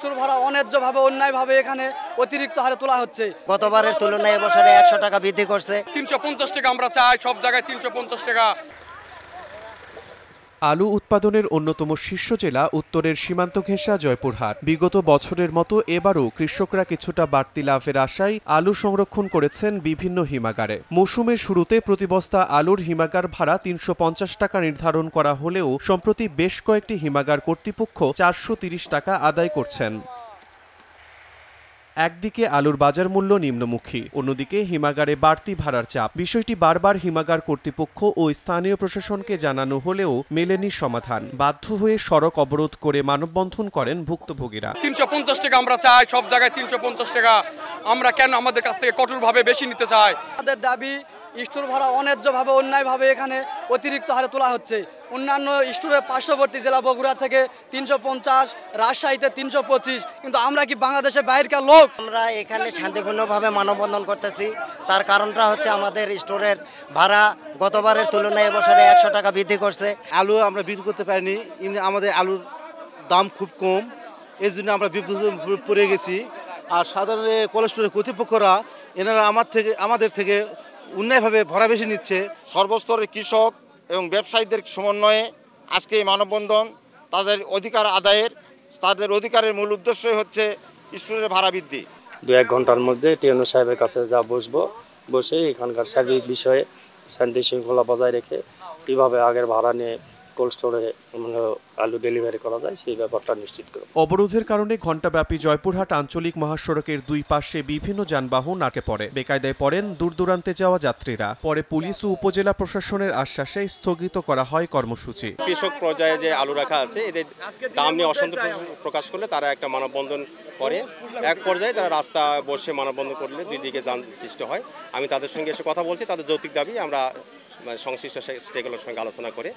Store ভাড়া অন্যায্যভাবে অন্যায়ভাবে এখানে অতিরিক্ত হারে তোলা হচ্ছে। গতবারের তুলনায় এবছরে 100 টাকা বৃদ্ধি করছে। 350 টাকা আমরা চাই, সব জায়গায় 350 টাকা। আলু উৎপাদনের অন্যতম শীর্ষ জেলা উত্তরের সীমান্ত ঘেঁষা জয়পুরহাট। বিগত বছরের মতো এবারও কৃষকরা কিছুটা বাড়তি লাভের আশায় আলু সংরক্ষণ করেছেন বিভিন্ন হিমাগারে। মৌসুমের শুরুতে প্রতি বস্তা আলুর হিমাগার ভাড়া 350 টাকা নির্ধারণ করা হলেও সম্প্রতি বেশ কয়েকটি হিমাগার কর্তৃপক্ষ 430 টাকা আদায় করছেন। একদিকে আলুর বাজার মূল্য নিম্নমুখী, অন্যদিকে হিমাগারে বাড়তি ভাড়ার চাপ। বিষয়টি বারবার হিমাগার কর্তৃপক্ষ ও স্থানীয় প্রশাসনকে জানানো হলেও মেলেনি সমাধান। বাধ্য হয়ে সড়ক অবরোধ করে মানববন্ধন করেন ভুক্তভোগীরা। 350 টাকা আমরা চাই, সব জায়গায় 350 টাকা। আমরা কেন আমাদের কাছ থেকে কঠোরভাবে বেশি নিতে চাই? আমাদের দাবি স্টোর ভাড়া অন্যায্যভাবে অন্যায়ভাবে এখানে অতিরিক্ত হারে তোলা হচ্ছে। অন্যান্য স্টোরের পার্শ্ববর্তী জেলা বগুড়া থেকে 350, রাজশাহীতে 325, কিন্তু আমরা কি বাংলাদেশের বাইরের লোক? আমরা এখানে শান্তিপূর্ণভাবে মানববন্ধন করতেছি। তার কারণটা হচ্ছে আমাদের স্টোরের ভাড়া গতবারের তুলনায় এবছরে 100 টাকা বৃদ্ধি করছে। আলু আমরা বিক্রি করতে পারিনি, এমনি আমাদের আলুর দাম খুব কম, এই জন্য আমরা বিপদে পড়ে গেছি। আর সাধারণ কোল্ড স্টোরের কর্তৃপক্ষরা এনারা আমাদের থেকে অন্যায়ভাবে ভাড়া বেশি নিচ্ছে। সর্বস্তরের কৃষক এবং ব্যবসায়ীদের সমন্বয়ে আজকে এই মানববন্ধন তাদের অধিকার আদায়ের, তাদের অধিকারের মূল উদ্দেশ্যই হচ্ছে স্টোরের ভাড়া বৃদ্ধি। 2-1 ঘন্টার মধ্যে টিএনও সাহেবের কাছে বসে এখানকার সার্বিক বিষয়ে শান্তি শৃঙ্খলা বজায় রেখে কীভাবে আগের ভাড়া নিয়ে কোল্ড স্টোরে আলু ডেলিভারি করা যায় সেই ব্যাপারটা নিশ্চিত করব। অবরোধের কারণে ঘণ্টাব্যাপী জয়পুরহাট আঞ্চলিক মহাসড়কের দুই পাশে বিভিন্ন যানবাহন আটকে পড়ে। বেকায়দায় পড়েন দূর দূরান্তে যাওয়া যাত্রীরা। পরে পুলিশ ও উপজেলা প্রশাসনের আশ্বাসে স্থগিত করা হয় কর্মসূচি। কৃষক পর্যায়ে যে আলু রাখা আছে এদের দাম নিয়ে অসন্তোষ প্রকাশ করলে তারা একটা মানববন্ধন করে। এক পর্যায়ে তারা রাস্তা বসে মানববন্ধন করলে দুই দিকে যান সৃষ্টি হয়। আমি তাদের সঙ্গে এসে কথা বলছি, তাদের যৌক্তিক দাবি আমরা সংশ্লিষ্ট স্টেকগুলোর সঙ্গে আলোচনা করে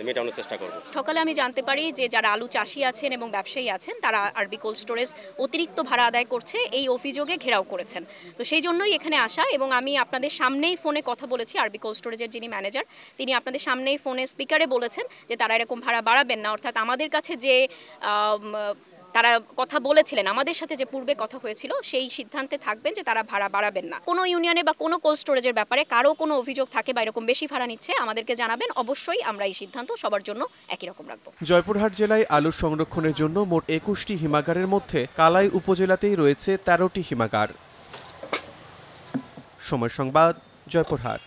মেটানোর চেষ্টা করব। সকালে আমি জানতে পারি যে যারা আলু চাষি আছেন এবং ব্যবসায়ী আছেন তারা আরবি কোল্ড স্টোরেজ অতিরিক্ত ভাড়া আদায় করছে এই অভিযোগে ঘেরাও করেছেন। তো সেই জন্যই এখানে আসা, এবং আমি আপনাদের সামনেই ফোনে কথা বলেছি। আরবি কোল্ড স্টোরেজের যিনি ম্যানেজার তিনি আপনাদের সামনেই ফোনে স্পিকারে বলেছেন যে তারা এরকম ভাড়া বাড়াবেন না। অর্থাৎ আমাদের কাছে যে তারা কথা বলেছিলেন, আমাদের সাথে যে পূর্বে কথা হয়েছিল সেই সিদ্ধান্তে থাকবেন যে তারা ভাড়া বাড়াবেন না। কোনো ইউনিয়নে বা কোনো কোল্ড স্টোরেজের ব্যাপারে কারো কোনো অভিযোগ থাকে বা এরকম বেশি ভাড়া নিচ্ছে আমাদেরকে জানাবেন। অবশ্যই আমরা এই সিদ্ধান্ত সবার জন্য একই রকম রাখবো। জয়পুরহাট জেলায় আলু সংরক্ষণের জন্য মোট 21টি হিমাগারের মধ্যে কালাই উপজেলাতেই রয়েছে 13টি হিমাগার। সময় সংবাদ, জয়পুরহাট।